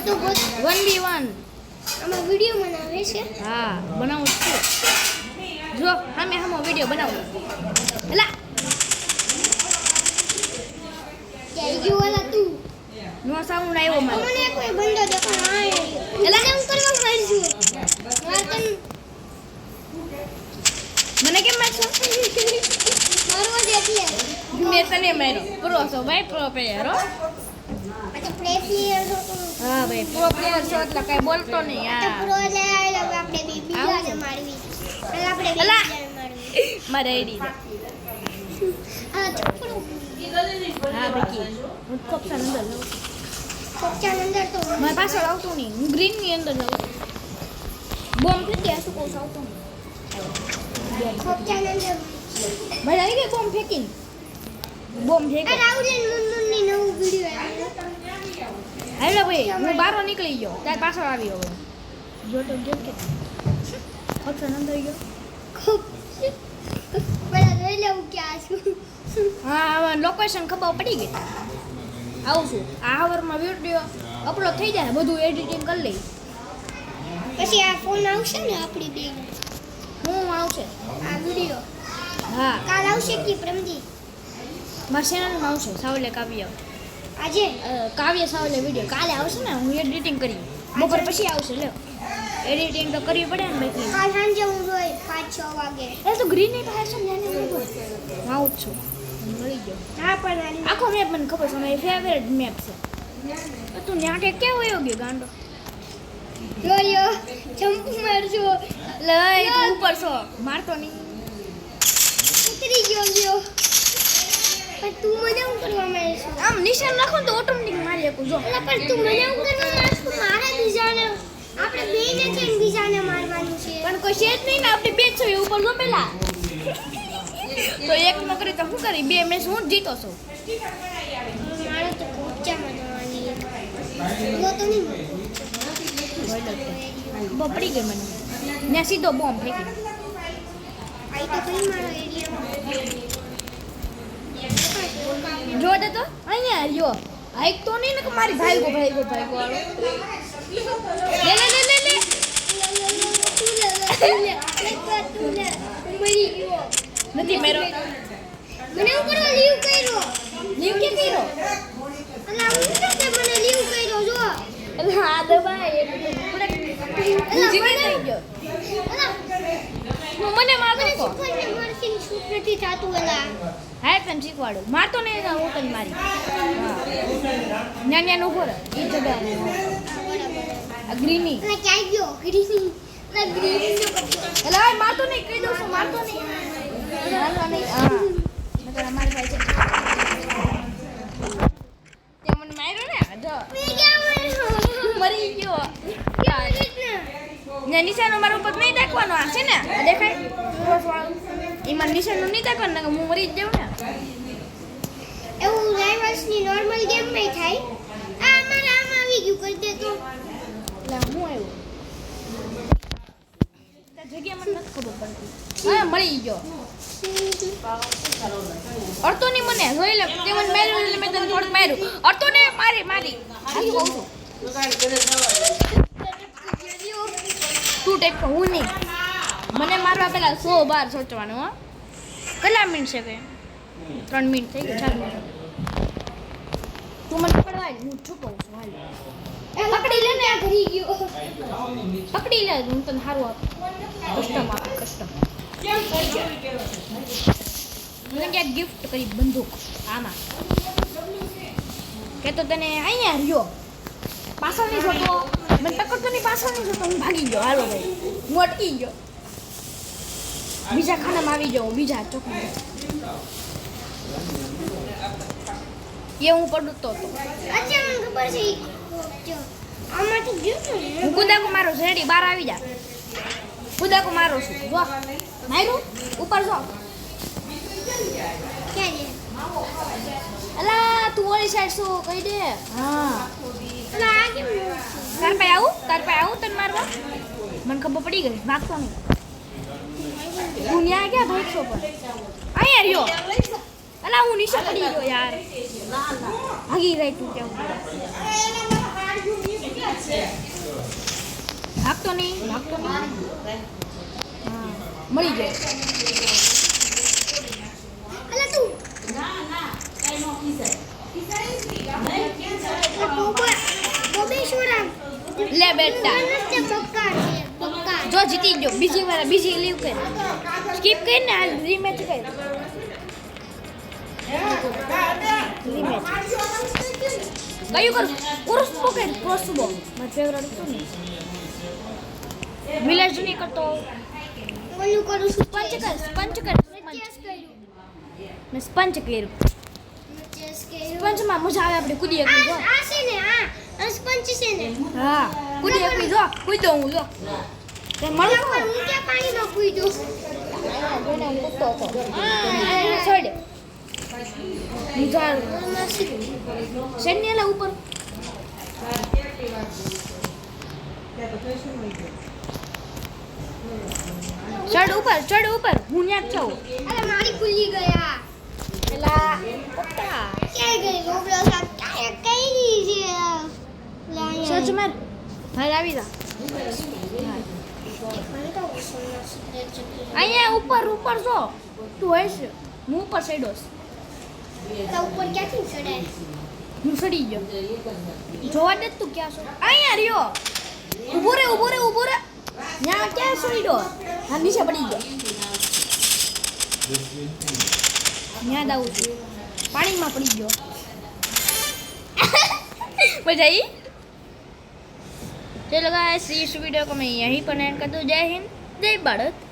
ગોતો ગોત 1v1 આમાં video બનાવે છે. હા બનાવું છું. જો સામે સામો વિડિયો બનાવું. એલા કે ઈ વાલા તું નો સાઉન્ડ આવ્યો મારો. મને કોઈ બંદો દેખાણો આ એલા હું કરવા માંડ્યું માર તન મને કેમ મારશો? મારવો દે એટલે મેં તને માર્યો. પ્રો છો ભાઈ, પ્રો પ્લેયર હો. આ તો પ્લે પ્લેયર છો તું. હા ભાઈ, પ્રો પ્લેયર છો એટલે કઈ બોલતો નહીં. તો હા પ્રો લે આલે આપણે બીજાને મારવી. એટલે આપણે અલા. બીજાને મારવી. મારે આઈડી દે. આ છોકરો હા ભાઈ હું કોપસા અંદર જાઉં. કોપચાન અંદર તો મારી પાછળ આવતું નહીં. હું ગ્રીન ની અંદર જાઉં. બોમ્બ ફેંકી શું કહું છું આવતું નહીં. કોપચાન અંદર ભાઈ આવી ગઈ બોમ્બ ફેંકીને. બોમ્બ આ ફેંકે. રાઉડન મુન્નુની નવું વિડિયો હાલો ભાઈ હું બહાર નીકળી ગયો. તાર પાછળ આવી ગયો. જો તો ગેમ કે કોપસા અંદર ગયો. ખૂબ પેલા જોઈ લેવું કે આ શું હા હવે લોકેશન ખબર પડી ગઈ. આવું છું આ આવરમાં વિડિયો અપલોડ થઈ જાય બધું એડિટિંગ કરી લઈ. પછી આ ફોન આવશે ને આપણી બે હું આવશે. આ વિડિયો હા કાલ આવશે કે પ્રમજી મારા ચેનલમાં આવશે સાવલે કાવ્ય. આજે કાવ્ય સાવલે વિડિયો કાલે આવશે ને. હું એડિટિંગ કરી બપોર પછી આવશે. લ્યો એડિટિંગ તો કરવી પડે ને ભાઈ. કાલ સાંજે હું જોઈ 5-6 વાગે એ તો ગ્રીન ની પાસે છે ને હું આવું જ છું. મળી ગયો હા પણ આખો મેપ મને ખબર છે. મારી ફેવરેટ મેપ છે. તું ત્યાં કે કેવો વયો ગયો ગાંડો? જોયો જમ્પ મારજો લઈ તું ઉપર છો મારતો નહીં. ઉતરી ગયો પણ તું મને હું કરવા માંગે છે આમ નિશાન રાખો ને તો ઓટોમેટિક મારી શકું. જો એટલે પણ તું મને હું કરવા માંગે છે મારે બીજાને આપણે બેને છે ને બીજાને મારવાનું છે પણ કોઈ છે જ નહીં ને. આપણી બે જ છો એ ઉપર જો પેલા. તો એક ન કરી તો શું કરી? બે મેચ હું જ જીતો છું. મારે તો કોચામાં જવાની જો તો નહીં બપડી ગઈ મને. ત્યાં સીધો બોમ્બ ફેંકી. આઈ તો કઈ મારો એરિયામાં જો દે તો અહીંયા રહ્યો. હાઈક તો નહીં ને કે મારી ભાઈગો વાળો. લે લે લે લે લે. નથી મેરો. મને ઉપર લીવ કર્યો લીવ કે કર્યો? અલા હું કે મને લીવ કર્યો જો એટલે હા દબાય એટલે જીવી થઈ ગયો. હું મને મારતો કો. મને મારથી શૂટ નથી થાતું એલા હા તને શીખવાડું. મારતો ને હું તને મારી. હા ન્યા નો ઉભો રહે. ઈ જગ્યા આ ગ્રીની. અલા ક્યાં ગયો ગ્રીન અલા ગ્રીન નો એટલે આ મારતો નહીં કહી દઉં છું. મારતો નહીં. મારતો નહીં. હા નકર અમારી ભાઈ છે. તે મને માર્યો ને જો મે ગયા મરી ગયો. ને નિશાનો મારા ઉપર નહીં રાખવાનો. આ છે ને આ દેખાય એમાં નિશાનો નહીં રાખવાનો ને હું મરી જ જાઉં ને. એવું રાઇવલ્સ ની નોર્મલ ગેમ માં થાય આ અમારે આમ આવી ગયું કરી દે તો એટલે હું આવ્યો જગ્યા મને નથી ખબર પડતી. હા મળી ગયો. અડતો નહીં મને જોઈ લે. તે મને માર્યું એટલે મેં તને થોડુંક માર્યું. અડતો ને મારી આ કહું છું. તું ટાઈપ હું નહીં. મને મારવા પેલા 100 બાર સોચવાનું. હો કેટલા મિનિટ છે કે 3 મિનિટ થઈ ગઈ. 4 મિનિટ તું મને પકડવા જ હું છુપાવું છું. હાલ પકડી લે ને આ ઘરી ગયો પકડી લે. હું તને સારું આપું. કસ્ટમ આપે કસ્ટમ. મને ક્યાંક ગિફ્ટ કરી બંદૂક આમાં કે તો તને અહીંયા રહ્યો. પાછળ નહીં જોતો. મને ટકરતો નહીં. પાછળ નહીં જોતો. હું ભાગી ગયો. હાલો ભાઈ હું અટકી ગયો. બીજા ખાનામાં આવી જાઉં. બીજા ચોકમાં એ હું પડતો હતો. અચ્છા મને ખબર છે જો આમાંથી ગયું ને હું કુદાકો મારો શેરડી બહાર આવી જા. કુદાકો મારો છું. જો માર્યું ઉપર જો. ક્યાં છે અલા તું ઓલી સાઈડ શું કહી દે. હા અલા આ કેમ તાર પાસે આવું તને મારવા. મને ખબર પડી ગઈ. ભાગતો નહીં. તું ન્યા ક્યાં ભાગશો પણ અહીંયા રહ્યો. અલા હું નીચે પડી ગયો યાર. ભાગી રહી તું કેવું. ભાગતો નહીં હા મળી જાય અલા તું બોબેશ્વરમ લે બેટા નમસ્તે બક્કા છે બક્કા જો જીતી ગયો બીજી લીવ કર સ્કીપ કરીને હાલ રીમેચ કર રીમેચ કયું કર ક્રોસબો કર ક્રોસબો મારો ફેવરેટ હતું ને વિલેજ નહીં કરતો ઓલું કરું છું સ્પંચ કર ચેસ કર્યું મેં સ્પંચ કર્યું ચેસ કર્યું સ્પંચમાં મજા આવે આપણે કૂદી એકવી જો આ છે ને આ સ્પંચ છે ને હા કૂદી એકવી જો કૂદો હું જો તે મળો પણ હું ક્યાં પાણીમાં કૂદ્યો જોઈને હું કૂદતો હતો છોડ નિજાર શેડની ઉપર ચડ ઉપર હું ન્યા જ છું અરે મારી ખુલી ગયા એલા પપ્પા ક્યાં ગઈ ગોબરો સાહેબ ક્યાં કઈ ગઈ છે સચ માર હાલ આવી જા અહીંયા ઉપર જો તું હોય છે હું ઉપર સડ્યો ઉપર ક્યાંથી ચડાય હું સડી ગયો જોવા દે તું ક્યાં છો અહીંયા રહ્યો ઊભો રે ન્યા ક્યાં સડ્યો હા નીચે પડી ગયો ન્યા દાવું છું પાણીમાં પડી ગયો मजा आई चलो गाइस इस वीडियो को मैं यहीं पर एंड कर दूं जय हिंद जय भारत।